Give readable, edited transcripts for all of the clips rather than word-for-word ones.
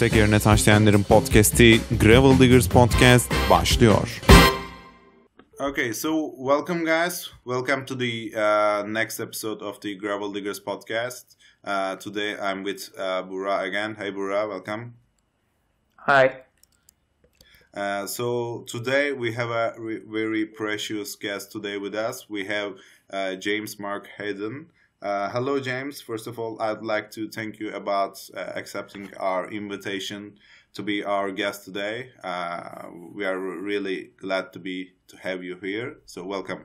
tekerine taşlayanların podcast'i Gravel Diggers Podcast başlıyor. Okay, so welcome guys. Welcome to the next episode of the Gravel Diggers Podcast. Today I'm with Bura again. Hey Bura, welcome. Hi. So today we have a very precious guest today with us. We have James Mark Hayden. Hello, James. First of all, I'd like to thank you about accepting our invitation to be our guest today. We are really glad to have you here. So welcome.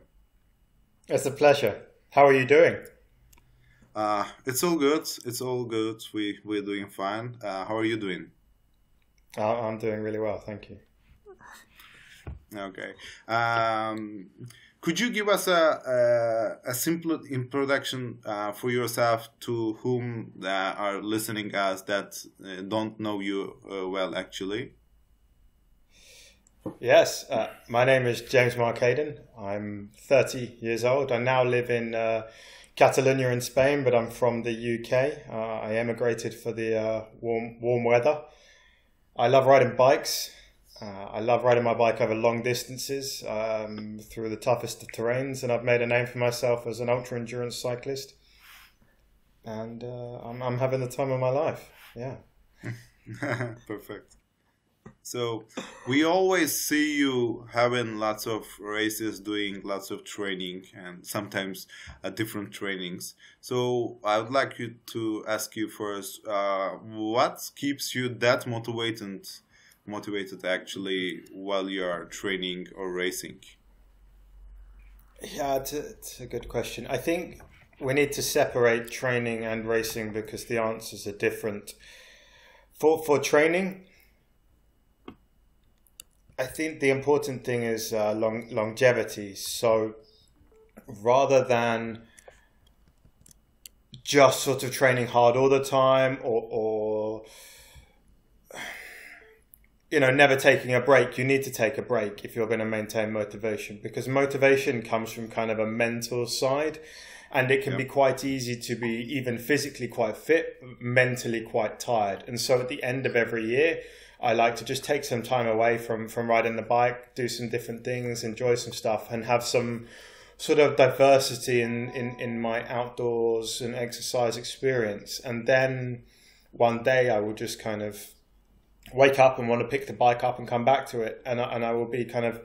It's a pleasure. How are you doing? It's all good. It's all good. We're doing fine. How are you doing? I'm doing really well, thank you. Okay. Could you give us a simple introduction for yourself to whom are listening us that don't know you well, actually? Yes, my name is James Mark Hayden. I'm 30 years old. I now live in Catalonia in Spain, but I'm from the UK. I emigrated for the warm weather. I love riding bikes. I love riding my bike over long distances through the toughest of terrains, and I've made a name for myself as an ultra-endurance cyclist. And I'm having the time of my life, yeah. Perfect. So we always see you having lots of races, doing lots of training, and sometimes different trainings. So I would like you to ask you first, what keeps you that motivated actually while you are training or racing? Yeah, it's a good question. I think we need to separate training and racing because the answers are different. For training, I think the important thing is longevity. So rather than just sort of training hard all the time or never taking a break, you need to take a break if you're going to maintain motivation, because motivation comes from kind of a mental side, and it can be quite easy to be even physically quite fit, mentally quite tired. And so at the end of every year, I like to just take some time away from riding the bike, do some different things, enjoy some stuff, and have some sort of diversity in my outdoors and exercise experience. And then one day I will just kind of wake up and want to pick the bike up and come back to it, and I will be kind of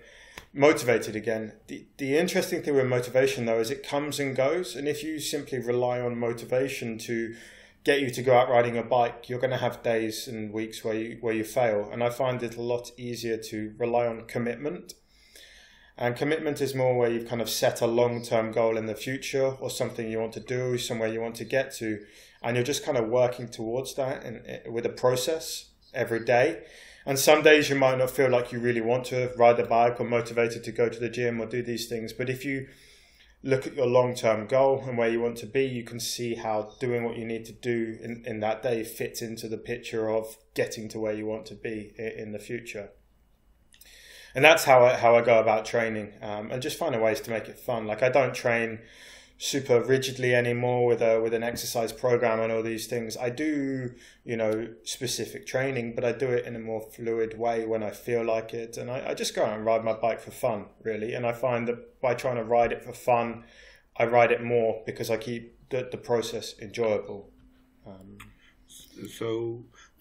motivated again. The interesting thing with motivation, though, is it comes and goes, and if you simply rely on motivation to get you to go out riding a bike, you're going to have days and weeks where you fail. And I find it a lot easier to rely on commitment. And commitment is more where you've kind of set a long-term goal in the future, or something you want to do, somewhere you want to get to, and you're just kind of working towards that with a process every day. And some days you might not feel like you really want to ride the bike or motivated to go to the gym or do these things. But if you look at your long-term goal and where you want to be, you can see how doing what you need to do in that day fits into the picture of getting to where you want to be in the future. And that's how I go about training, and just finding ways to make it fun. Like, I don't train super rigidly anymore with an exercise program and all these things. I do, specific training, but I do it in a more fluid way when I feel like it. And I just go out and ride my bike for fun, really. And I find that by trying to ride it for fun, I ride it more because I keep the process enjoyable.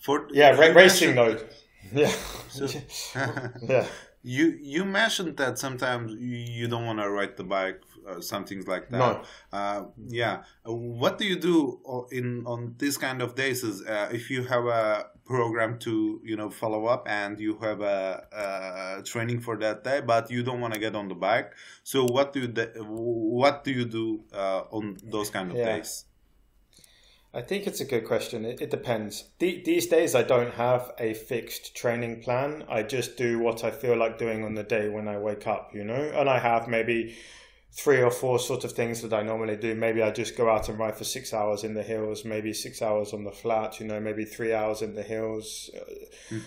Racing though. Yeah. So, yeah. You mentioned that sometimes you don't want to ride the bike, some things like that. No. What do you do on these kind of days? Is if you have a program to follow up and you have a training for that day, but you don't want to get on the bike. So what do you do on those kind of days? I think it's a good question. It depends. These days, I don't have a fixed training plan. I just do what I feel like doing on the day when I wake up, And I have maybe 3 or 4 sort of things that I normally do. Maybe I just go out and ride for 6 hours in the hills, maybe 6 hours on the flat, maybe 3 hours in the hills,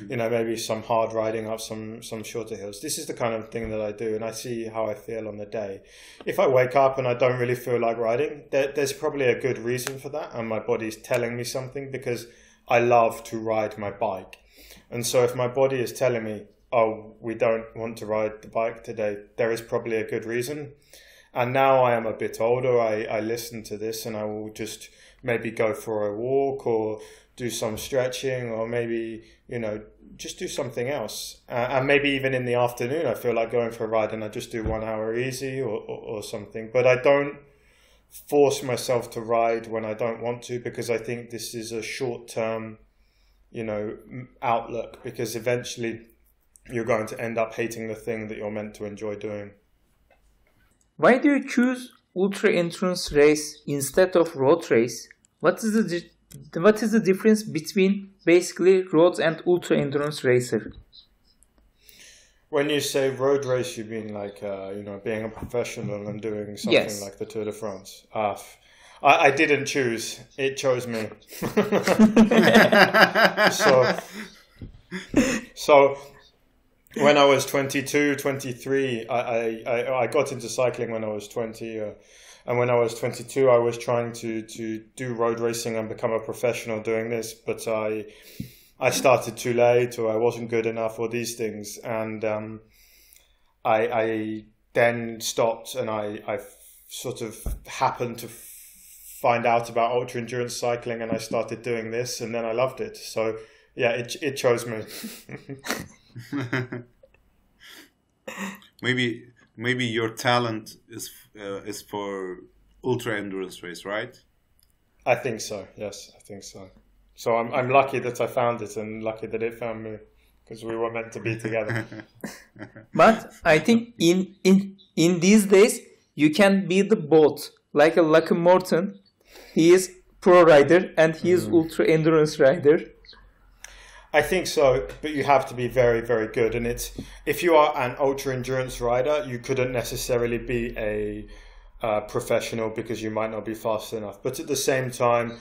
maybe some hard riding up some shorter hills. This is the kind of thing that I do, and I see how I feel on the day. If I wake up and I don't really feel like riding, there's probably a good reason for that, and my body's telling me something, because I love to ride my bike. And so if my body is telling me, oh, we don't want to ride the bike today, there is probably a good reason. And now I am a bit older, I listen to this and I will just maybe go for a walk or do some stretching or maybe, just do something else. And maybe even in the afternoon, I feel like going for a ride and I just do 1 hour easy or something. But I don't force myself to ride when I don't want to, because I think this is a short-term, outlook, because eventually you're going to end up hating the thing that you're meant to enjoy doing. Why do you choose ultra endurance race instead of road race? What is the difference between basically road and ultra endurance racer? When you say road race, you mean like being a professional and doing something like the Tour de France? I didn't choose; it chose me. So when I was 22, 23, I got into cycling when I was 20. And when I was 22, I was trying to do road racing and become a professional doing this. But I started too late, or I wasn't good enough, or these things. And I then stopped, and I sort of happened to find out about ultra endurance cycling, and I started doing this, and then I loved it. So yeah, it chose me. Maybe your talent is for ultra endurance race, right? I think so. Yes, I think so. So I'm lucky that I found it, and lucky that it found me, because we were meant to be together. But I think in these days you can be the both, like a Lucky Morton. He is pro rider and he is ultra endurance rider. I think so, but you have to be very, very good. And if you are an ultra endurance rider, you couldn't necessarily be a professional, because you might not be fast enough. But at the same time,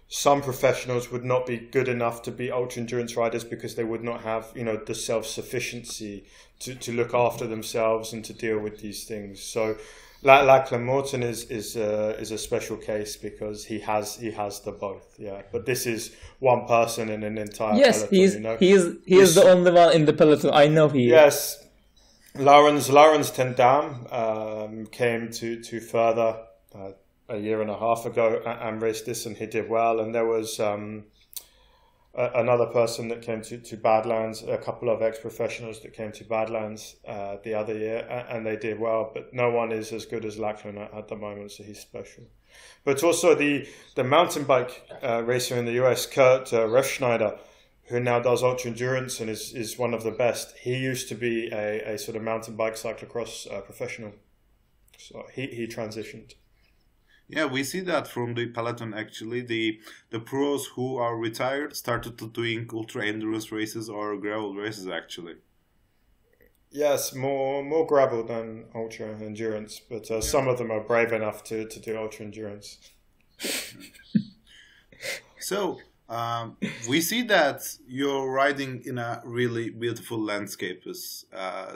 some professionals would not be good enough to be ultra endurance riders, because they would not have, the self-sufficiency to look after themselves and to deal with these things. So Lachlan Morton is a special case, because he has the both. Yeah, but this is one person in an entire peloton. He is the only one in the peloton. I know he is. Yes. Laurens ten Dam came to further a year and a half ago and raced this, and he did well. And there was another person that came to Badlands, a couple of ex-professionals that came to Badlands the other year, and they did well. But no one is as good as Lachlan at the moment, so he's special. But also the mountain bike racer in the US, Kurt Refschneider, who now does ultra endurance and is one of the best. He used to be a sort of mountain bike cyclocross professional, so he transitioned. Yeah, we see that from the peloton. Actually, the pros who are retired started to doing ultra endurance races or gravel races. Actually, yes, more gravel than ultra endurance, but some of them are brave enough to do ultra endurance. So we see that you're riding in a really beautiful landscapes.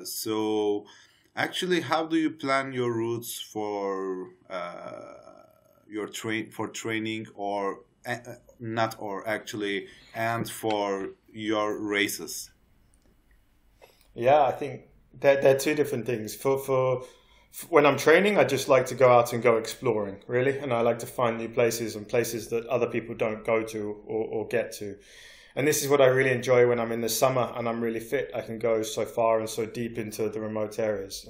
So actually, how do you plan your routes for training, or not, or actually, and for your races? Yeah, I think they're two different things. For when I'm training, I just like to go out and go exploring, really, and I like to find new places and places that other people don't go to or get to. And this is what I really enjoy when I'm in the summer and I'm really fit. I can go so far and so deep into the remote areas.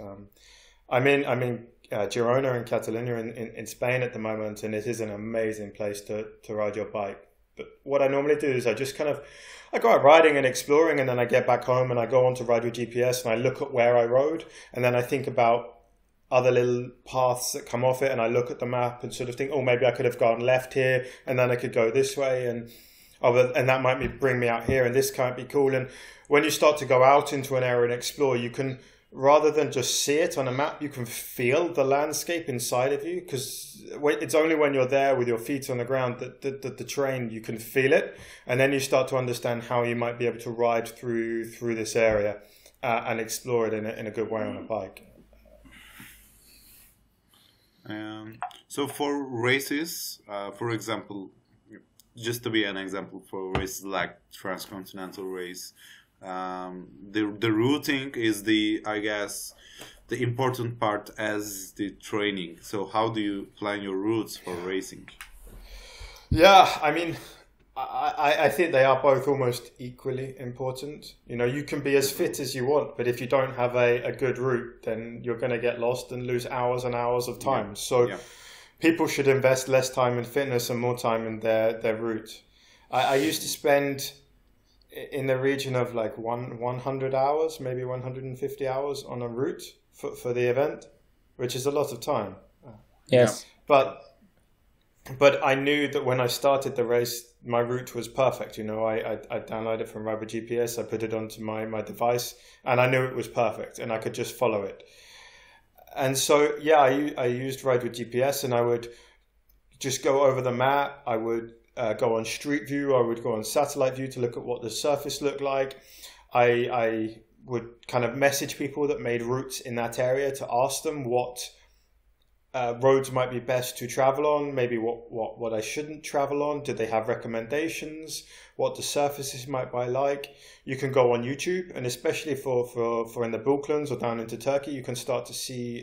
I'm in Girona and Catalonia in Spain at the moment, and it is an amazing place to ride your bike. But what I normally do is I go out riding and exploring, and then I get back home and I go on to ride with GPS and I look at where I rode, and then I think about other little paths that come off it, and I look at the map and sort of think, oh, maybe I could have gone left here, and then I could go this way, and that might bring me out here, and this can't be cool. And when you start to go out into an area and explore, you can, rather than just see it on a map, you can feel the landscape inside of you, because it's only when you're there with your feet on the ground that the terrain, you can feel it, and then you start to understand how you might be able to ride through this area and explore it in a good way on a bike. So for races, for example, just to be an example for races like Transcontinental race, the routing is I guess, the important part as the training. So how do you plan your routes for racing? Yeah, I mean, I think they are both almost equally important. You know, you can be as fit as you want, but if you don't have a good route, then you're going to get lost and lose hours and hours of time. Yeah. So people should invest less time in fitness and more time in their route. I used to spend in the region of like 100 hours, maybe 150 hours on a route for the event, which is a lot of time. Yes. But I knew that when I started the race, my route was perfect. You know, I downloaded it from Ride with GPS, I put it onto my device, and I knew it was perfect, and I could just follow it. And so, yeah, I used Ride with GPS, and I would just go over the map. I would go on Street View, I would go on Satellite View to look at what the surface looked like. I would kind of message people that made routes in that area to ask them what roads might be best to travel on, maybe what I shouldn't travel on. Did they have recommendations? What the surfaces might be like? You can go on YouTube, and especially for in the Balkans or down into Turkey, you can start to see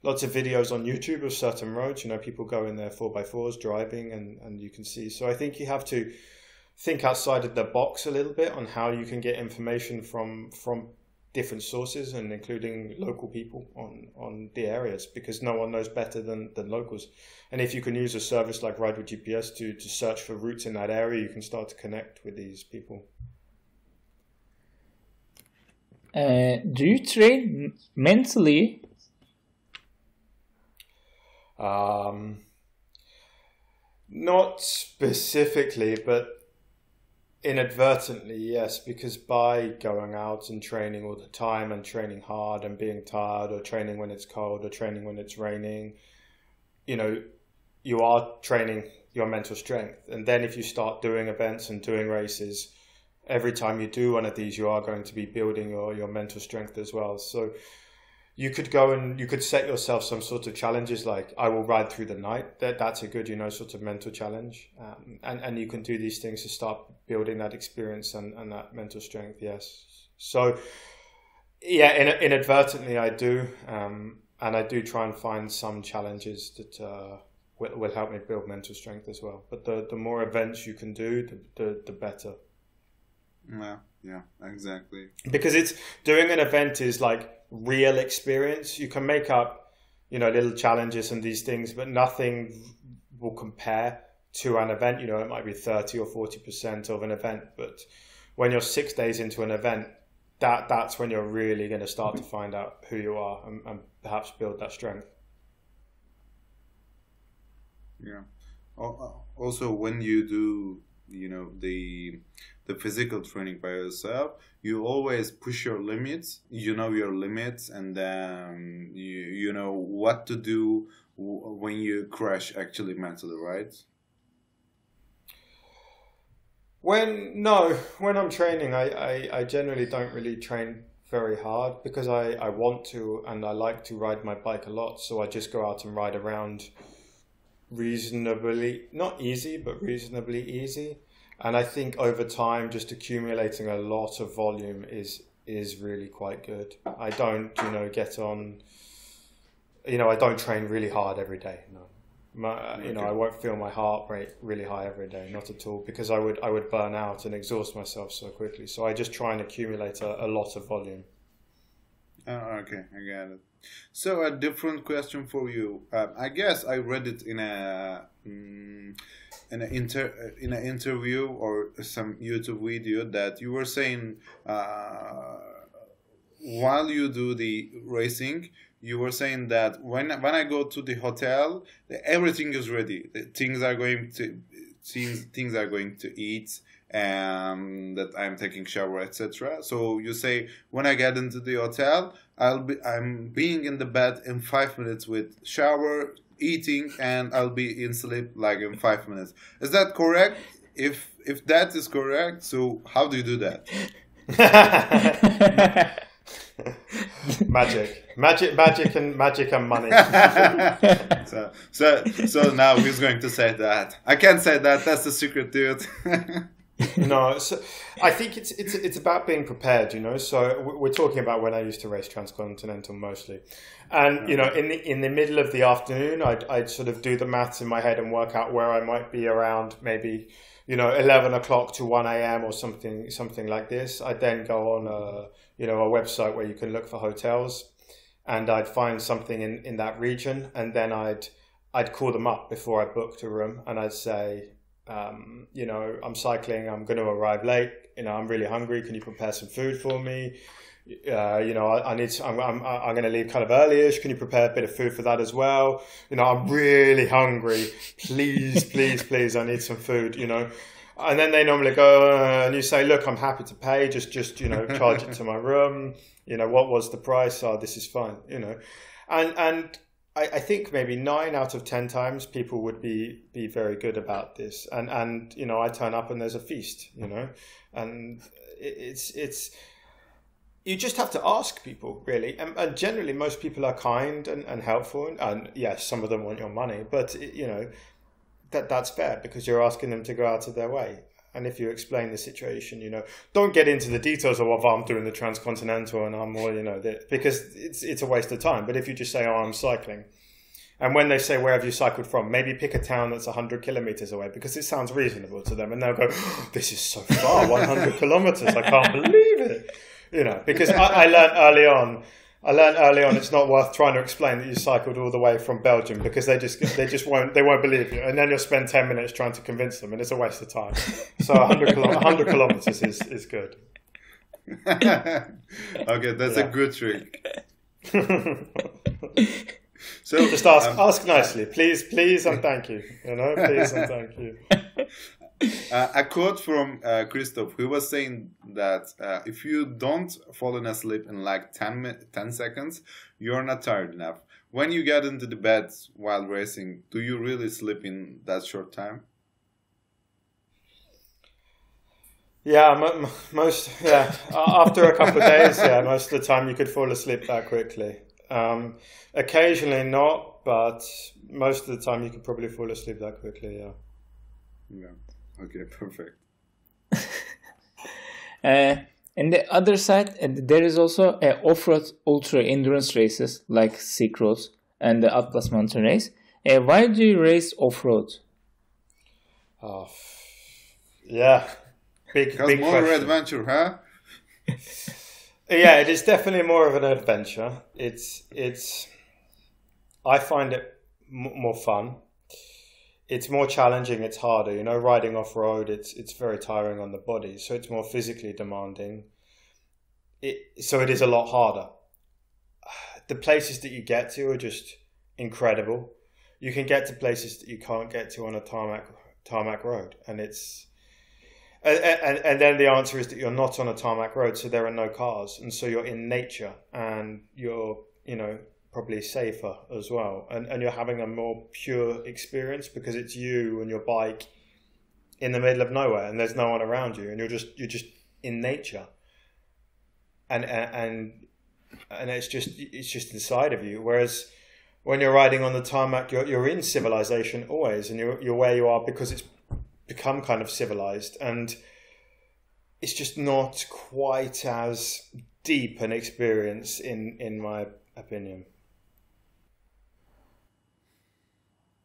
lots of videos on YouTube of certain roads. You know, people go in their 4x4s driving, and you can see. So I think you have to think outside of the box a little bit on how you can get information from different sources, and including local people on the areas, because no one knows better than locals. And if you can use a service like Ride with GPS to search for routes in that area, you can start to connect with these people. Do you train mentally? Not specifically, but inadvertently, yes, because by going out and training all the time and training hard and being tired, or training when it's cold, or training when it's raining, you know, you are training your mental strength. And then if you start doing events and doing races, every time you do one of these, you are going to be building your mental strength as well. So you could go and you could set yourself some sort of challenges, like I will ride through the night. That's a good, you know, sort of mental challenge. And you can do these things to start building that experience and that mental strength, yes. So, yeah, inadvertently I do. And I do try and find some challenges that will help me build mental strength as well. But the more events you can do, the better. Yeah, exactly. Because it's doing an event is like real experience. You can make up, you know, little challenges and these things, but nothing will compare to an event. You know, it might be 30 or 40% of an event, but when you're 6 days into an event, that's when you're really going to start to find out who you are and perhaps build that strength. Yeah. Also, when you do, you know, the physical training by yourself, you always push your limits. You know your limits, and then you know what to do when you crash actually mentally, right? When I'm training, I generally don't really train very hard, because I want to, and I like to ride my bike a lot. So I just go out and ride around reasonably, not easy, but reasonably easy. And I think over time, just accumulating a lot of volume is really quite good. I don't, you know, get on, you know, I don't train really hard every day. No, you know, I won't feel my heart rate really high every day, not at all, because I would burn out and exhaust myself so quickly. So I just try and accumulate a lot of volume. Oh, okay, I got it. So a different question for you. I guess I read it in an interview or some YouTube video that you were saying while you do the racing, you were saying that when I go to the hotel, everything is ready. Things are going to eat, and that I'm taking shower, etc. So you say when I get into the hotel, I'm being in the bed in 5 minutes with shower, eating, and I'll be in sleep like in 5 minutes. Is that correct? If that is correct, so how do you do that? Magic and money. So now he's going to say that. I can't say that. That's the secret, dude. No, so I think it's about being prepared, you know. So we're talking about when I used to race Transcontinental mostly, and you know, in the middle of the afternoon, I'd sort of do the maths in my head and work out where I might be around maybe, you know, 11 o'clock to 1 a.m. or something like this. I'd then go on a website where you can look for hotels, and I'd find something in that region, and then I'd call them up before I booked a room, and I'd say, you know, I'm cycling, I'm going to arrive late, you know, I'm really hungry, can you prepare some food for me? You know, I'm going to leave kind of early-ish, can you prepare a bit of food for that as well? You know, I'm really hungry, please, I need some food, you know. And then they normally go, and you say, look, I'm happy to pay, just you know, charge it to my room, you know, what was the price? Oh, this is fine, you know. And I think maybe 9 out of 10 times people would be very good about this, and you know, I turn up and there's a feast, you know, and it's you just have to ask people really, and generally most people are kind and helpful, and yes, some of them want your money, but you know, that's fair because you're asking them to go out of their way. And if you explain the situation, you know, don't get into the details of what I'm doing the Transcontinental and I'm more, you know, because it's a waste of time. But if you just say, oh, I'm cycling. And when they say, where have you cycled from? Maybe pick a town that's 100 kilometers away because it sounds reasonable to them. And they'll go, oh, this is so far, 100 kilometers. I can't believe it. You know, because I learned early on it's not worth trying to explain that you cycled all the way from Belgium because they won't believe you, and then you'll spend 10 minutes trying to convince them, and it's a waste of time. So 100 kilometers is good. Okay, that's a good trick. So just ask nicely, please and thank you. You know, please and thank you. A quote from Christoph, who was saying that if you don't fall asleep in like 10 seconds, you're not tired enough. When you get into the bed while racing, do you really sleep in that short time? Yeah, after a couple of days, most of the time you could fall asleep that quickly. Occasionally not, but most of the time you could probably fall asleep that quickly, Yeah. Okay, perfect. And the other side, there is also off-road ultra endurance races like Silk Road and the Atlas Mountain Race. Why do you race off-road? Oh, yeah, big more question. Adventure, huh? Yeah, it is definitely more of an adventure. I find it more fun. It's more challenging, it's harder, you know, riding off-road, it's very tiring on the body, so it's more physically demanding. So it is a lot harder. The places that you get to are just incredible. You can get to places that you can't get to on a tarmac road, and and then the answer is that you're not on a tarmac road, so there are no cars, and so you're in nature, and you're, you know, probably safer as well, and you're having a more pure experience because it's you and your bike in the middle of nowhere and there's no one around you and you're just in nature, and it's just inside of you. Whereas when you're riding on the tarmac, you're in civilization always, and you're where you are because it's become kind of civilized, and it's just not quite as deep an experience in my opinion.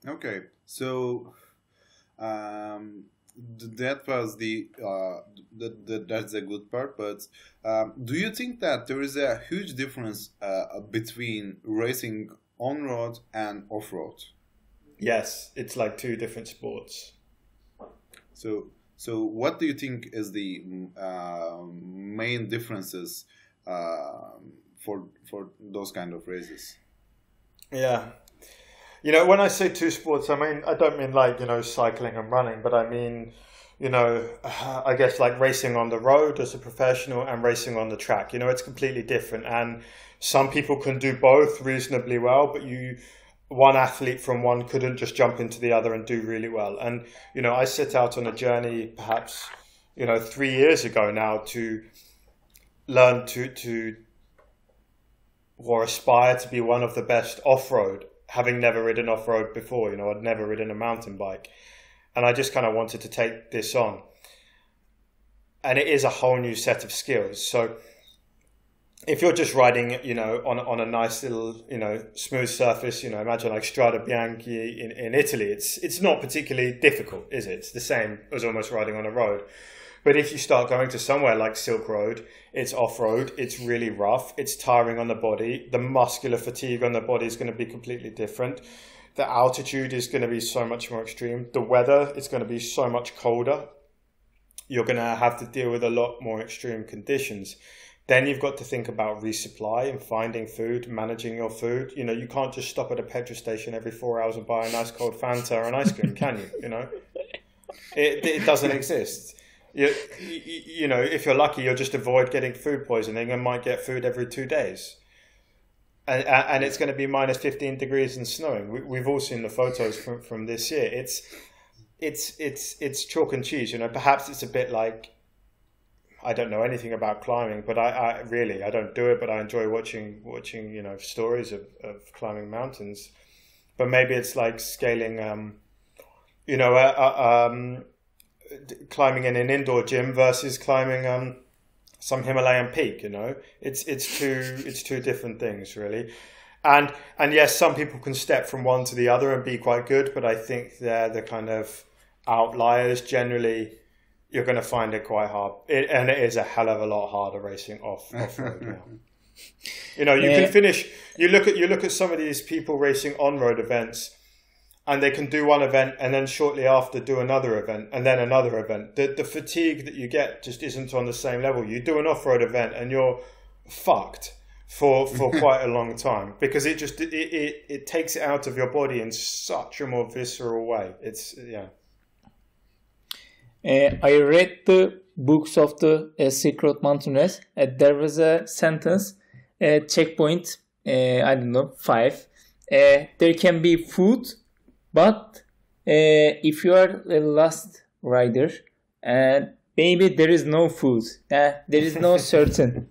Okay, so that was that's a good part. But do you think that there is a huge difference between racing on road and off road? Yes, it's like two different sports. So what do you think is the main differences for those kind of races? Yeah. You know, when I say two sports, I don't mean like, you know, cycling and running, but I mean, you know, I guess like racing on the road as a professional and racing on the track. You know, it's completely different. And some people can do both reasonably well, but one athlete from one couldn't just jump into the other and do really well. And, you know, I set out on a journey perhaps, you know, 3 years ago now to learn to or aspire to be one of the best off-road, having never ridden off-road before. You know, I'd never ridden a mountain bike. And I just kind of wanted to take this on. And it is a whole new set of skills. So if you're just riding, you know, on a nice little, you know, smooth surface, you know, imagine like Strada Bianchi in Italy, it's not particularly difficult, is it? It's the same as almost riding on a road. But if you start going to somewhere like Silk Road, it's off-road, it's really rough, it's tiring on the body, the muscular fatigue on the body is going to be completely different. The altitude is going to be so much more extreme. The weather is going to be so much colder. You're going to have to deal with a lot more extreme conditions. Then you've got to think about resupply and finding food, managing your food. You know, you can't just stop at a petrol station every 4 hours and buy a nice cold Fanta and ice cream, can you? You know, it doesn't exist. You know, if you're lucky, you'll just avoid getting food poisoning and might get food every 2 days. And it's going to be minus 15 degrees and snowing. We've all seen the photos from this year. It's chalk and cheese. You know, perhaps it's a bit like, I don't know anything about climbing, but I really don't do it, but I enjoy watching you know, stories of climbing mountains. But maybe it's like scaling, you know, climbing in an indoor gym versus climbing some Himalayan peak. You know, it's two different things really. And yes, some people can step from one to the other and be quite good, but I think they're the kind of outliers. Generally, you're going to find it quite hard. And it is a hell of a lot harder racing off-road now. You know, you can finish, you look at some of these people racing on-road events, and they can do one event and then shortly after do another event and then another event. The fatigue that you get just isn't on the same level. You do an off-road event and you're fucked for quite a long time, because it takes it out of your body in such a more visceral way. It's, yeah. I read the books of the Silk Road Mountain Race. There was a sentence, checkpoint, I don't know, 5. There can be food, but if you are a last rider, maybe there is no food. There is no certain.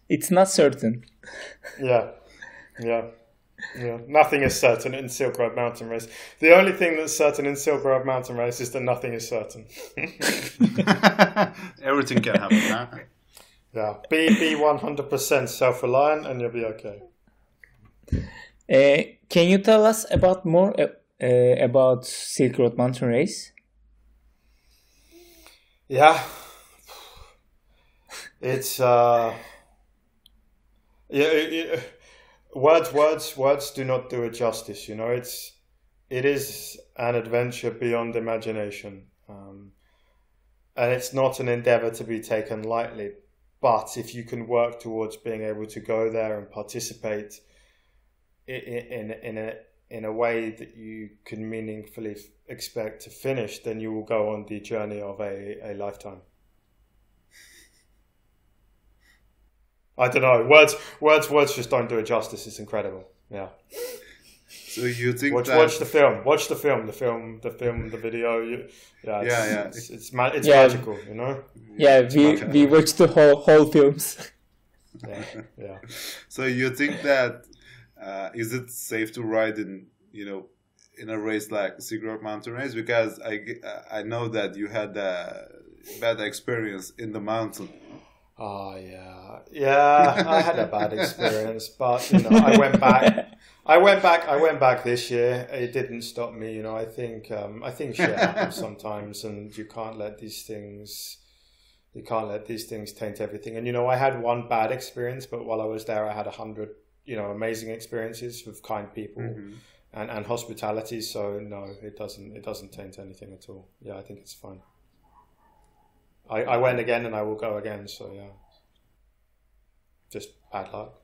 It's not certain. Yeah. Nothing is certain in Silk Road Mountain Race. The only thing that's certain in Silk Road Mountain Race is that nothing is certain. Everything can happen, huh? Yeah. Be 100% self-reliant and you'll be okay. Can you tell us about more about Silk Road Mountain Race? Yeah. It's Words do not do it justice. You know, it is an adventure beyond imagination, and it's not an endeavor to be taken lightly. But if you can work towards being able to go there and participate in a way that you can meaningfully expect to finish, then you will go on the journey of a lifetime. I don't know. Words just don't do it justice. It's incredible. Yeah. So you think watch the film. Watch the film. The video. It's magical. You know. Yeah, we watched the whole films. Yeah. So you think that is it safe to ride in a race like Silk Road Mountain Race? Because I know that you had a bad experience in the mountain. Oh yeah. I had a bad experience, but you know, I went back this year. It didn't stop me. You know, I think shit happens sometimes, and you can't let these things taint everything. And you know, I had one bad experience, but while I was there, I had 100 amazing experiences with kind people and hospitality. So no, it doesn't taint anything at all. Yeah, I think it's fine. I went again and I will go again, so yeah. Just bad luck.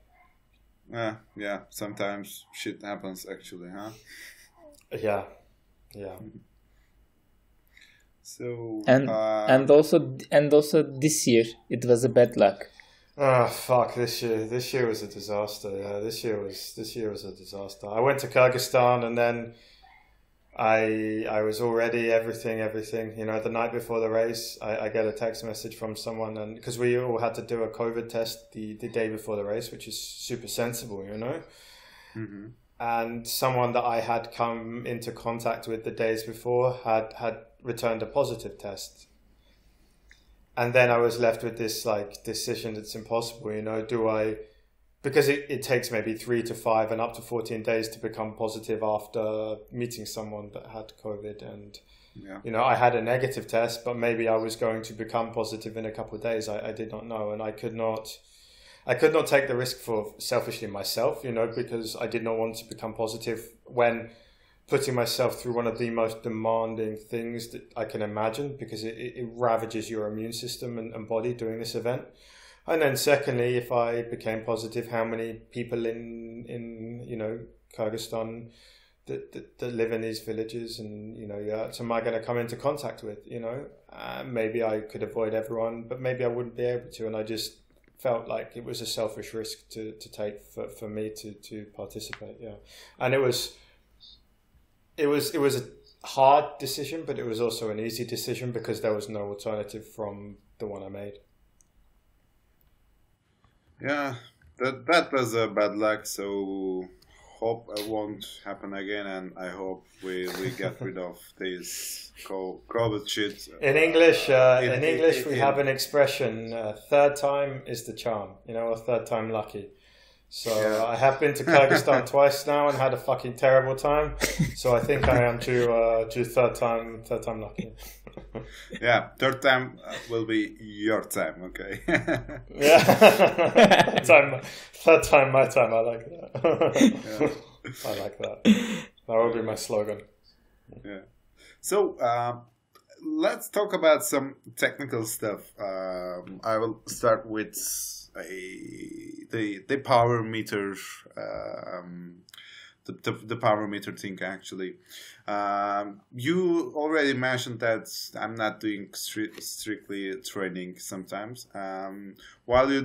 Yeah, sometimes shit happens actually, huh? Yeah. So and also this year it was a bad luck. Oh fuck, this year was a disaster. Yeah, this year was a disaster. I went to Kyrgyzstan and then I was all ready, everything. The night before the race, I get a text message from someone, and because we all had to do a COVID test the day before the race, which is super sensible, Mm-hmm. And someone that I had come into contact with the days before had returned a positive test. And then I was left with this decision that's impossible, do I, because it takes maybe 3 to 5 and up to 14 days to become positive after meeting someone that had COVID. And, I had a negative test, but maybe I was going to become positive in a couple of days. I did not know. And I could not take the risk for selfishly myself, because I did not want to become positive when putting myself through one of the most demanding things that I can imagine, because it ravages your immune system and body doing this event. And then secondly, if I became positive, how many people in Kyrgyzstan that live in these villages and, am I going to come into contact with, maybe I could avoid everyone, but maybe I wouldn't be able to. And I just felt like it was a selfish risk to take for me to participate. Yeah. And it was a hard decision, but it was also an easy decision because there was no alternative from the one I made. Yeah, that was a bad luck. So hope it won't happen again, and I hope we get rid of this COVID shit. In English, we have an expression: third time is the charm. Or third time lucky. So I have been to Kyrgyzstan twice now and had a fucking terrible time. So I think I am to third time lucky. Yeah, third time will be your time, okay? Yeah, third time my time. I like that. I like that. That will be my slogan. Yeah. So let's talk about some technical stuff. I will start with the power meter, the power meter thing. Actually, you already mentioned that I'm not doing strictly training sometimes. While you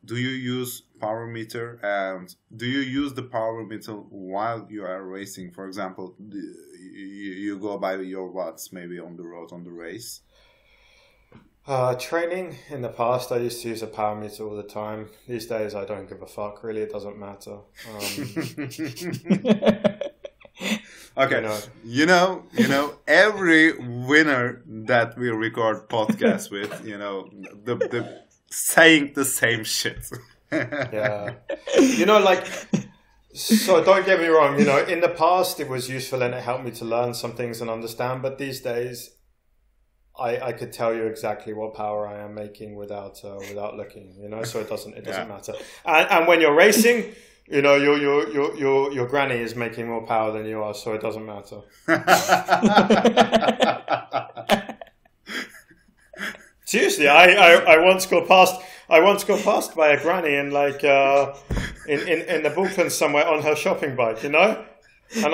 do you use power meter, and do you use the power meter while you are racing? For example, you go by your watts maybe on the road on the race. Training in the past, I used to use a power meter all the time. These days, I don't give a fuck. Really, it doesn't matter. Okay, every winner that we record podcasts with, the saying the same shit. Yeah, so don't get me wrong. In the past, it was useful and it helped me to learn some things and understand. But these days, I could tell you exactly what power I am making without looking, so it doesn't matter. And when you're racing, your granny is making more power than you are, so it doesn't matter. Seriously, I once got passed by a granny in in the Balkans somewhere on her shopping bike, and I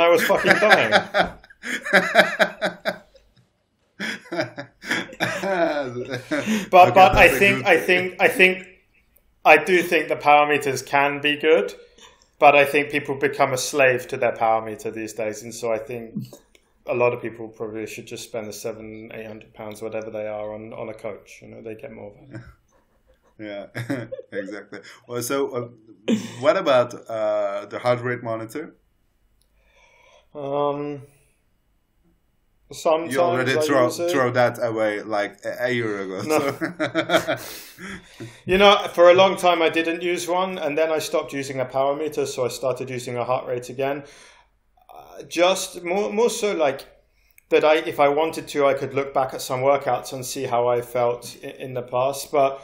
was fucking dying. But I do think the power meters can be good, but I think people become a slave to their power meter these days, and so I think a lot of people probably should just spend the £700-800, whatever they are, on a coach. They get more value. Yeah, exactly. Well, so what about the heart rate monitor? Sometimes you already throw that away like a year ago. No. So. For a long time I didn't use one, and then I stopped using a power meter, so I started using a heart rate again. Just more so like that. If I wanted to, I could look back at some workouts and see how I felt in the past. But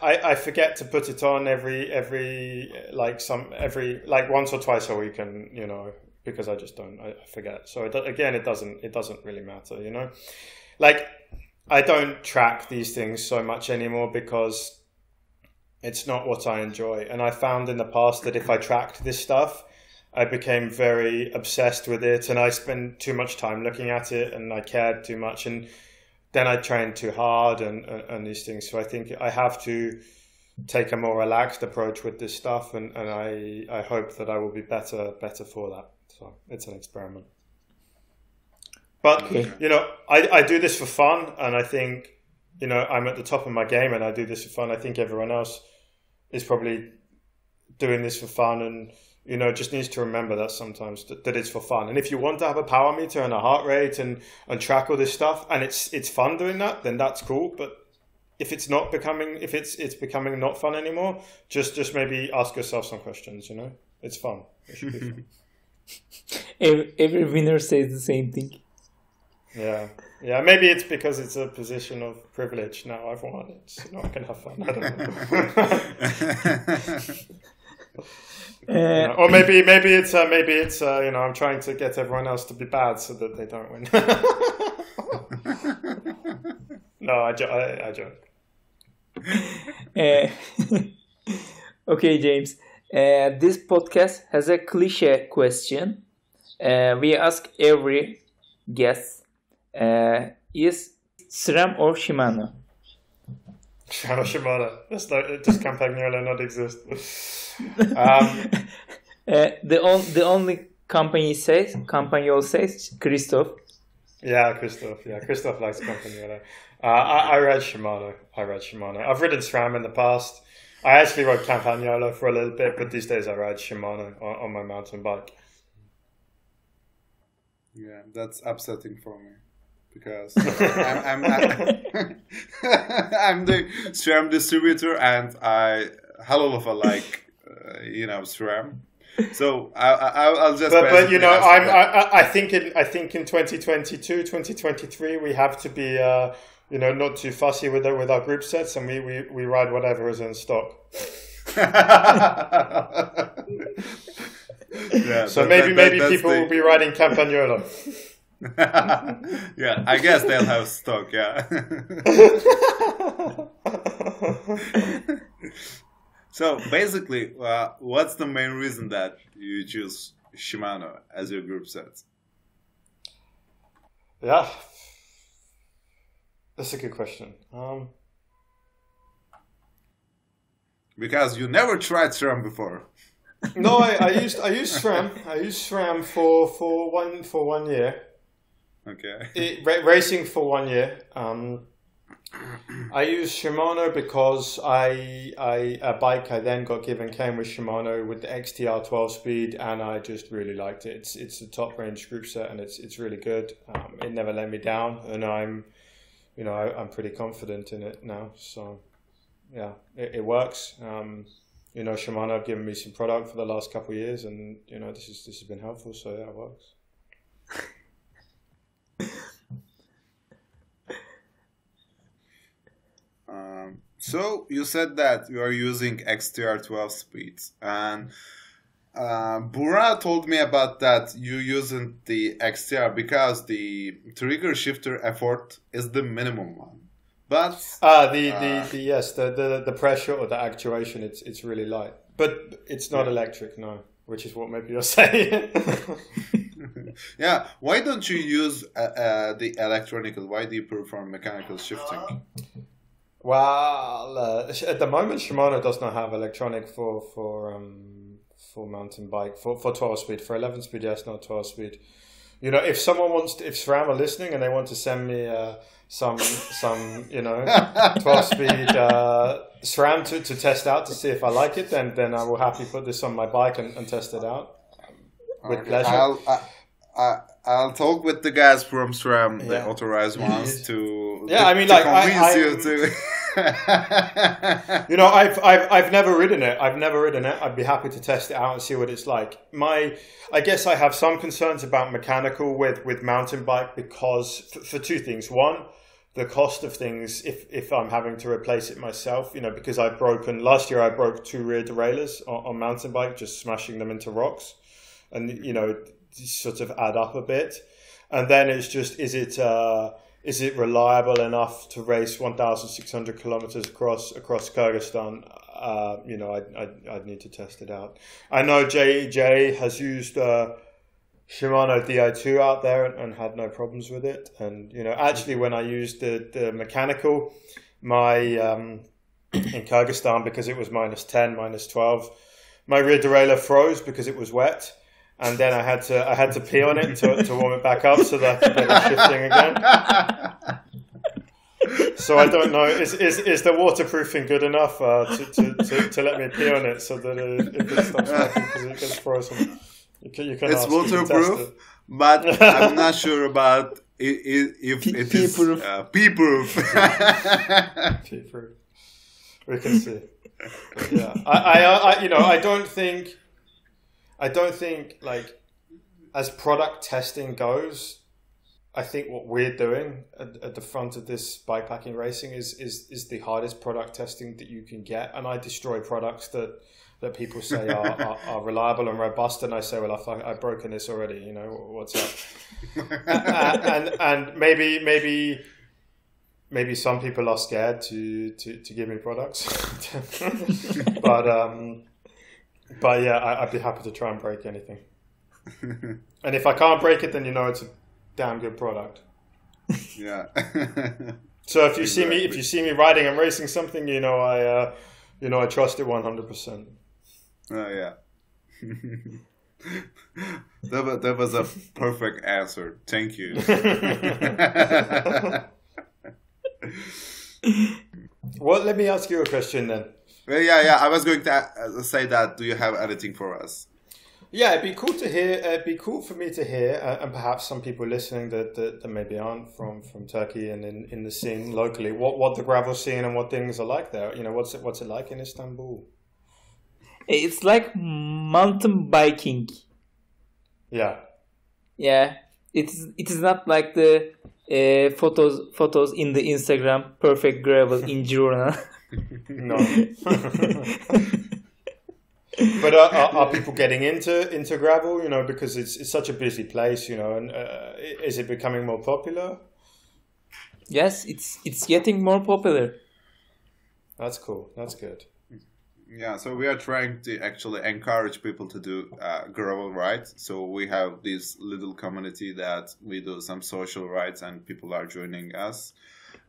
I forget to put it on every once or twice a week, and because I just don't, I forget. So it doesn't really matter, I don't track these things so much anymore because it's not what I enjoy. And I found in the past that if I tracked this stuff, I became very obsessed with it, and I spent too much time looking at it, and I cared too much, and then I trained too hard and these things. So I think I have to take a more relaxed approach with this stuff, and I hope that I will be better for that. So it's an experiment. But, I do this for fun, and I think, I'm at the top of my game, and I do this for fun. I think everyone else is probably doing this for fun, and, just needs to remember that sometimes that it's for fun. And if you want to have a power meter and a heart rate and track all this stuff, and it's fun doing that, then that's cool. But if it's becoming not fun anymore, just maybe ask yourself some questions, It's fun. It should be fun. Every winner says the same thing. Yeah. Maybe it's because it's a position of privilege. Now I've won it, I can have fun. I don't know. Or maybe it's I'm trying to get everyone else to be bad so that they don't win. No, I joke. Okay, James. This podcast has a cliche question. We ask every guest, is SRAM or Shimano? SRAM or Shimano? Does Campagnolo not exist? The only Campagnolo says Christoph. Yeah, Christoph. Yeah, Christoph likes Campagnolo. I ride Shimano. I've ridden SRAM in the past. I actually rode Campagnolo for a little bit, but these days I ride Shimano on my mountain bike. Yeah, that's upsetting for me because I'm I'm the SRAM distributor, and I like SRAM. So I'll just. But I think in 2022, 2023 we have to be not too fussy with our group sets, and we ride whatever is in stock. Yeah, so maybe people will be riding Campagnolo. Yeah, I guess they'll have stock. Yeah. So basically, what's the main reason that you choose Shimano as your group set? Yeah, that's a good question. Because you never tried SRAM before. No, I used SRAM. I used SRAM for 1 year. Okay. Racing for 1 year. I used Shimano because a bike I then got given came with Shimano with the XTR 12 speed, and I just really liked it. It's a top range group set, and it's really good. It never let me down, and I'm pretty confident in it now. So yeah, it works. Shimano have given me some product for the last couple of years, and this has been helpful. So yeah, it works. So you said that you are using XTR 12 speeds, and Bura told me about that you using the XTR because the trigger shifter effort is the minimum one. But the pressure or the actuation, it's really light, but it's not electric, no, which is what maybe you're saying. Yeah, why don't you use the electronical? Why do you prefer mechanical shifting? Well, at the moment, Shimano does not have electronic for mountain bike for 12 speed. For 11 speed, yes, not 12 speed. If someone if SRAM are listening and they want to send me some 12 speed SRAM to test out to see if I like it, then I will happily put this on my bike and test it out with pleasure. I'll talk with the guys from SRAM, the authorized ones, to convince you to. I've never ridden it. I'd be happy to test it out and see what it's like. I guess I have some concerns about mechanical with mountain bike because for two things. One, the cost of things if I'm having to replace it myself, because last year I broke 2 rear derailleurs on mountain bike, just smashing them into rocks, and sort of add up a bit. And then it's just, is it reliable enough to race 1,600 kilometers across Kyrgyzstan? I'd need to test it out. I know JJ has used Shimano Di2 out there and had no problems with it. And actually, when I used the mechanical, my in Kyrgyzstan because it was -10, -12. My rear derailleur froze because it was wet, and then I had to pee on it to warm it back up so that I could get it shifting again. So I don't know. Is the waterproofing good enough to let me pee on it so that if it stops working because it gets frozen? You can it's waterproof, but I'm not sure about if it is pee-proof. Pee-proof. We can see. But yeah, I don't think like as product testing goes, I think what we're doing at the front of this bikepacking racing is the hardest product testing that you can get, and I destroy products that people say are reliable and robust, and I say, well, I've broken this already. You know, what's up? and maybe some people are scared to give me products, but yeah, I'd be happy to try and break anything. And if I can't break it, then it's a damn good product. Yeah. So if you see me riding and racing something, I trust it 100%. Oh yeah. That was a perfect answer. Thank you. Well, let me ask you a question then. Well, yeah. I was going to say that. Do you have anything for us? Yeah, it'd be cool to hear. It'd be cool for me to hear, and perhaps some people listening that maybe aren't from Turkey and in the scene locally. What the gravel scene and what things are like there. What's it like in Istanbul? It's like mountain biking. Yeah. Yeah. It is not like the photos in the Instagram perfect gravel in Girona. No. But are people getting into gravel? Because it's such a busy place. And is it becoming more popular? Yes, it's getting more popular. That's cool. That's good. Yeah, so we are trying to actually encourage people to do gravel rides. So we have this little community that we do some social rides, and people are joining us.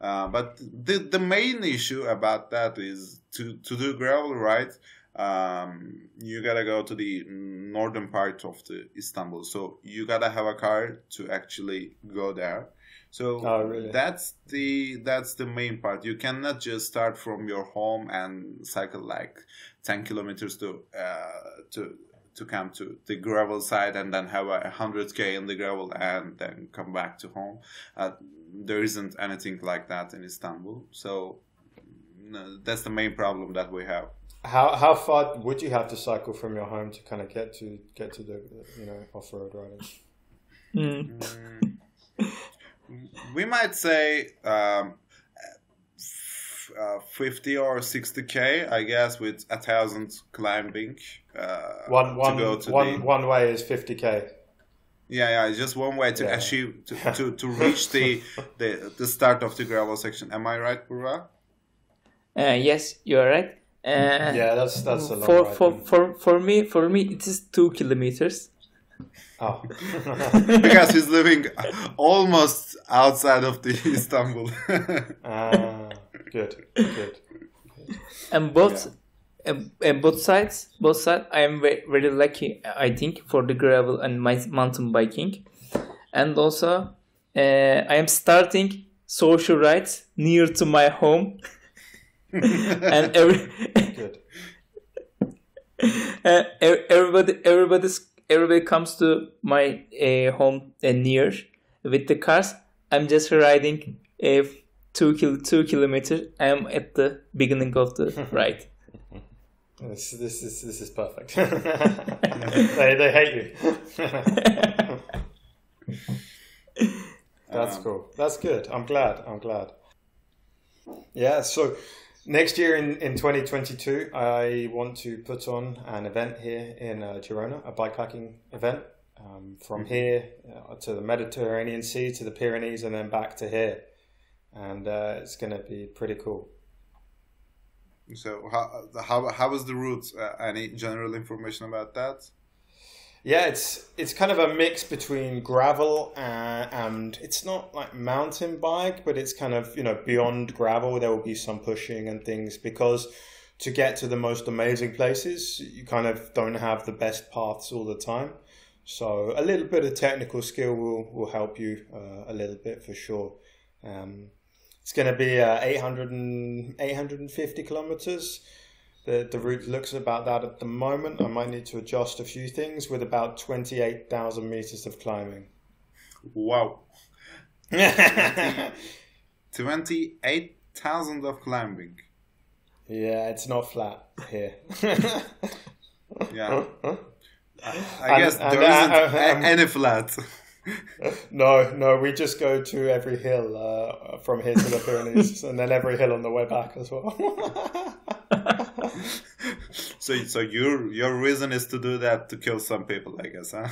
But the main issue about that is to do gravel rides. You gotta go to the northern part of the Istanbul, so you gotta have a car to actually go there. So really? that's the main part. You cannot just start from your home and cycle like 10 kilometers to come to the gravel side and then have 100k in the gravel and then come back to home. There isn't anything like that in Istanbul, so that's the main problem that we have. How far would you have to cycle from your home to kind of get to the off-road riding? We might say 50 or 60k, I guess, with 1,000 climbing. One way is 50k. Yeah, just one way to achieve to reach the start of the gravel section. Am I right, Burra? Yes, you are right. Yeah, that's a long ride. For me it is 2 kilometers. Oh. Because he's living almost outside of the Istanbul. Good. And both sides I am very lucky, I think, for the gravel and my mountain biking. And also I am starting social rides near to my home. And Good. Everybody comes to my home near with the cars. I'm just riding 2 kilometers. I'm at the beginning of the ride. This is perfect. they hate you. That's cool. That's good. I'm glad. Yeah. So next year in 2022, I want to put on an event here in Girona, a bikepacking event, from here to the Mediterranean Sea, to the Pyrenees, and then back to here. And it's going to be pretty cool. So how was the route? Any general information about that? Yeah, it's kind of a mix between gravel and it's not like mountain bike, but it's kind of, beyond gravel. There will be some pushing and things because to get to the most amazing places, you kind of don't have the best paths all the time. So a little bit of technical skill will help you a little bit for sure. It's going to be 850 kilometers. The route looks about that at the moment. I might need to adjust a few things with about 28,000 meters of climbing. Wow. 28,000 of climbing. Yeah, it's not flat here. Yeah. I guess there isn't any flat. No, we just go to every hill from here to the Pyrenees and then every hill on the way back as well. So your reason is to do that to kill some people, I guess, huh?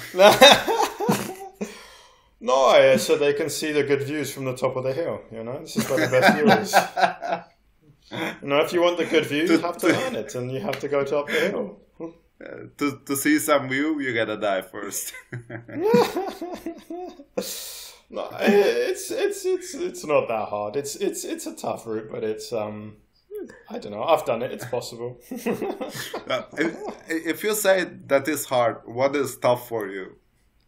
No, so they can see the good views from the top of the hill. This is where the best view is. If you want the good view, you have to earn it, and you have to go up the hill. To see some view, you gotta die first. No, it's not that hard. It's a tough route, but it's I don't know. I've done it. It's possible. If you say that is hard, what is tough for you?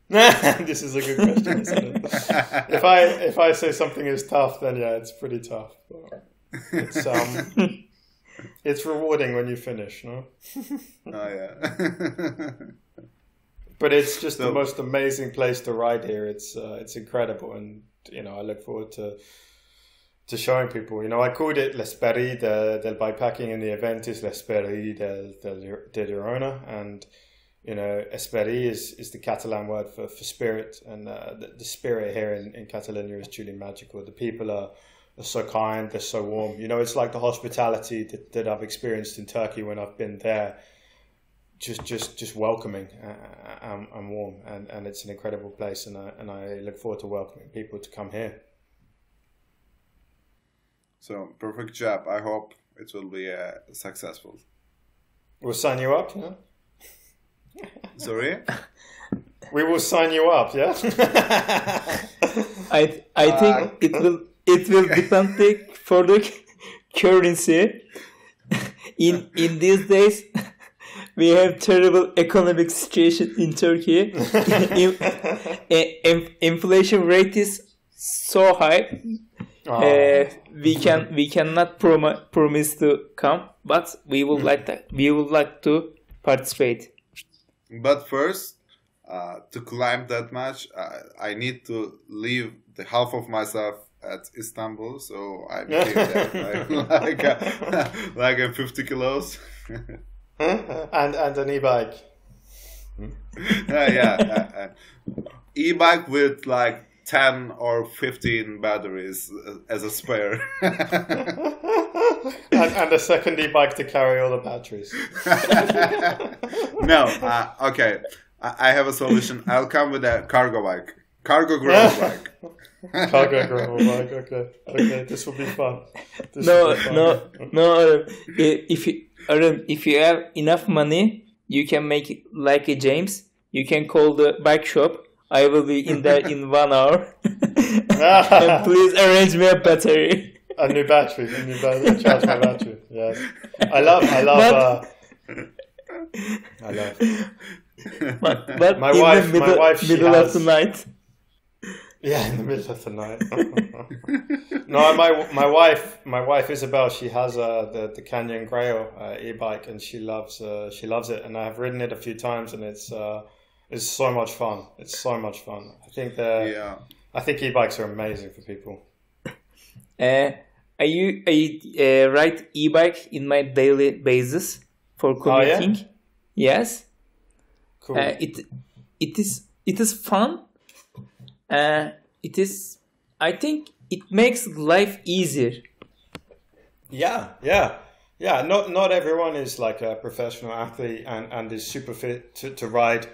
This is a good question, isn't it? If I say something is tough, then yeah, it's pretty tough. It's it's rewarding when you finish, no? Oh yeah. But it's just the most amazing place to ride here. It's incredible, and I look forward to showing people. I called it l'Esprit del Bikepacking, and the event is l'Esprit de Girona, and Esprit is the Catalan word for spirit, and the spirit here in Catalonia is truly magical. The people are so kind, they're so warm. It's like the hospitality that I've experienced in Turkey when I've been there. Just welcoming and warm, and it's an incredible place, and I look forward to welcoming people to come here. So perfect job. I hope it will be successful. We'll sign you up, yeah? Sorry? We will sign you up, yeah? I think it will depend for the currency. In these days, we have terrible economic situation in Turkey. Inflation rate is so high. We cannot promise to come, but we would like to participate. But first, to climb that much, I need to leave the half of myself at Istanbul, so I'm like 50 kilos. And an e-bike. E-bike with like 10 or 15 batteries as a spare. and a second e-bike to carry all the batteries. No, okay. I have a solution. I'll come with a cargo bike. Cargo gravel bike. Cargo gravel bike, okay. This will be fun. No. If you have enough money, you can make it like a James. You can call the bike shop. I will be in there in 1 hour. And please arrange me a battery. A new battery. Charge my battery. Yes. I love. But my in wife, the middle of the night. Yeah, in the middle of the night. No, my wife Isabel. She has the Canyon Grail e-bike, and she loves it. And I've ridden it a few times, and it's so much fun. It's so much fun. I think e-bikes are amazing for people. I ride e-bike in my daily basis for commuting. Oh, yeah? Yes. Cool. It is fun. I think it makes life easier. Yeah. Not everyone is like a professional athlete and is super fit to ride,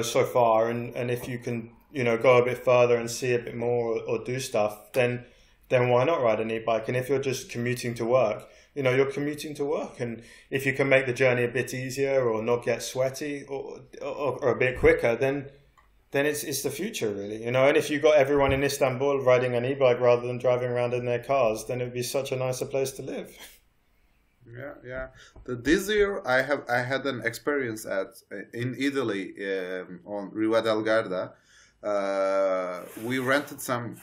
so far. And if you can, go a bit further and see a bit more or do stuff, then why not ride an e-bike? And if you're just commuting to work, you're commuting to work, and if you can make the journey a bit easier or not get sweaty or a bit quicker, then it's the future, really. And if you got everyone in Istanbul riding an e-bike rather than driving around in their cars, then it would be such a nicer place to live. Yeah. This year I had an experience in Italy on Riva del Garda. We rented some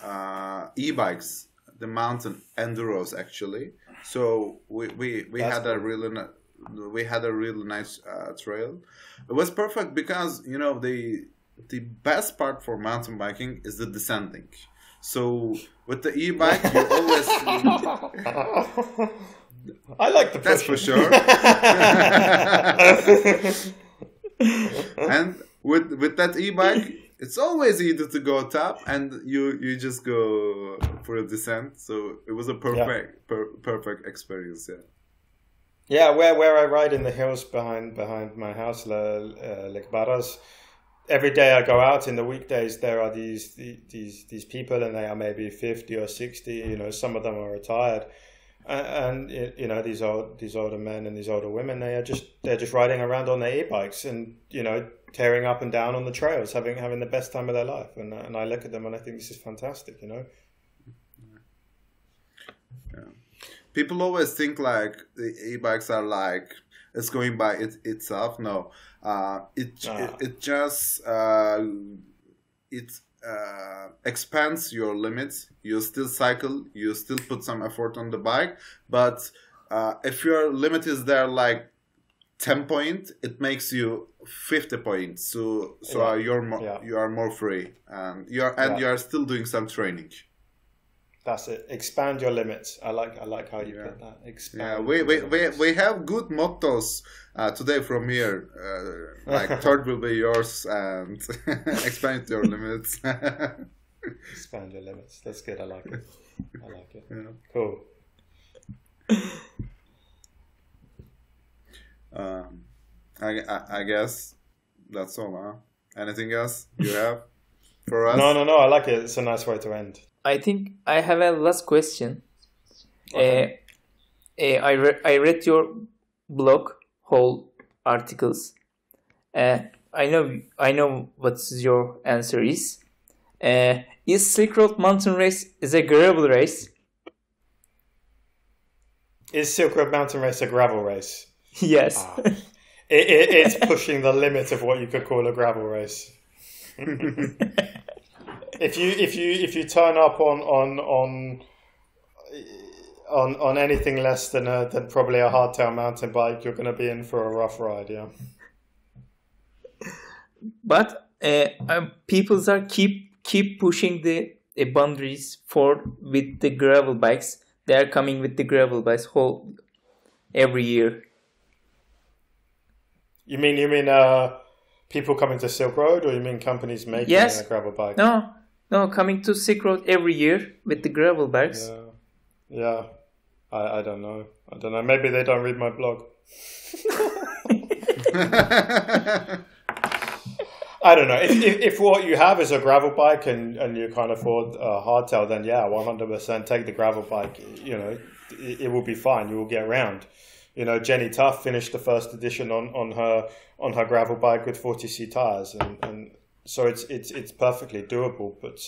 e-bikes, the mountain enduros actually. So we had a really nice trail. It was perfect because the best part for mountain biking is the descending. So with the e-bike, you always. I like the pushing. That's for sure. And with that e-bike, it's always easy to go top, and you just go for a descent. So it was a perfect experience. Yeah. Yeah, where I ride in the hills behind my house, Les Barras. Every day I go out in the weekdays, there are these people, and they are maybe 50 or 60. Some of them are retired. And these older men and these older women, they're just riding around on their e-bikes and tearing up and down on the trails, having the best time of their life. And I look at them and I think this is fantastic. Yeah. People always think like the e-bikes are like it's going by itself. No, it just expands your limits. You still cycle, you still put some effort on the bike, but if your limit is there like 10 points, it makes you 50 points. So you are more free, and you are still doing some training. That's it. Expand your limits. I like how you put that. Expand. We have good mottos today from here. Like third will be yours, and expand your limits. Expand your limits. That's good. I like it. Yeah. Cool. I guess that's all. Huh? Anything else you have for us? No. I like it. It's a nice way to end. I think I have a last question. Okay. I read your blog whole articles. I know what your answer is. Is Silk Road Mountain Race is a gravel race? Is Silk Road Mountain Race a gravel race? Yes. It's pushing the limit of what you could call a gravel race. If you turn up on anything less than probably a hardtail mountain bike, you're going to be in for a rough ride, yeah. But people are keep pushing the boundaries with the gravel bikes. They are coming with the gravel bikes every year. You mean people coming to Silk Road, or you mean companies making a gravel bike? No, coming to Silk Road every year with the gravel bikes. Yeah. I don't know. Maybe they don't read my blog. I don't know. If what you have is a gravel bike and you can't afford a hardtail, then 100% take the gravel bike. It will be fine. You will get around. Jenny Tuff finished the first edition on her gravel bike with 40C tires, and so it's perfectly doable. But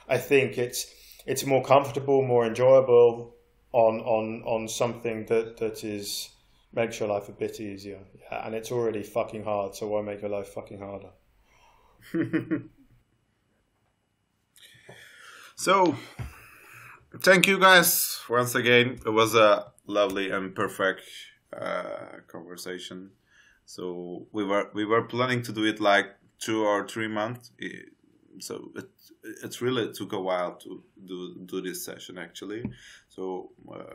I think it's more comfortable, more enjoyable on something that makes your life a bit easier. Yeah, and it's already fucking hard, so why make your life fucking harder? So, thank you guys once again. It was a lovely and perfect conversation. So we were planning to do it like 2 or 3 months. So it really took a while to do this session actually. So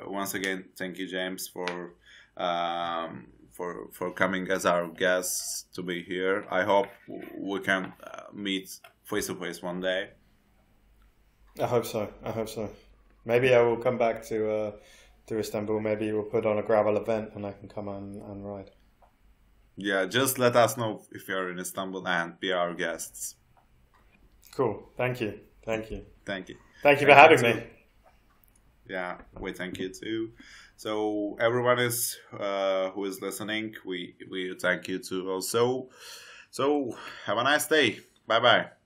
once again, thank you, James, for coming as our guest to be here. I hope we can meet face to face one day. I hope so. Maybe I will come back to Istanbul. Maybe we'll put on a gravel event and I can come and ride. Yeah, just let us know if you're in Istanbul and be our guests. Cool. Thank you Thank you for having me. Yeah, we thank you too. So everyone is who is listening, we thank you too also. So have a nice day. Bye bye.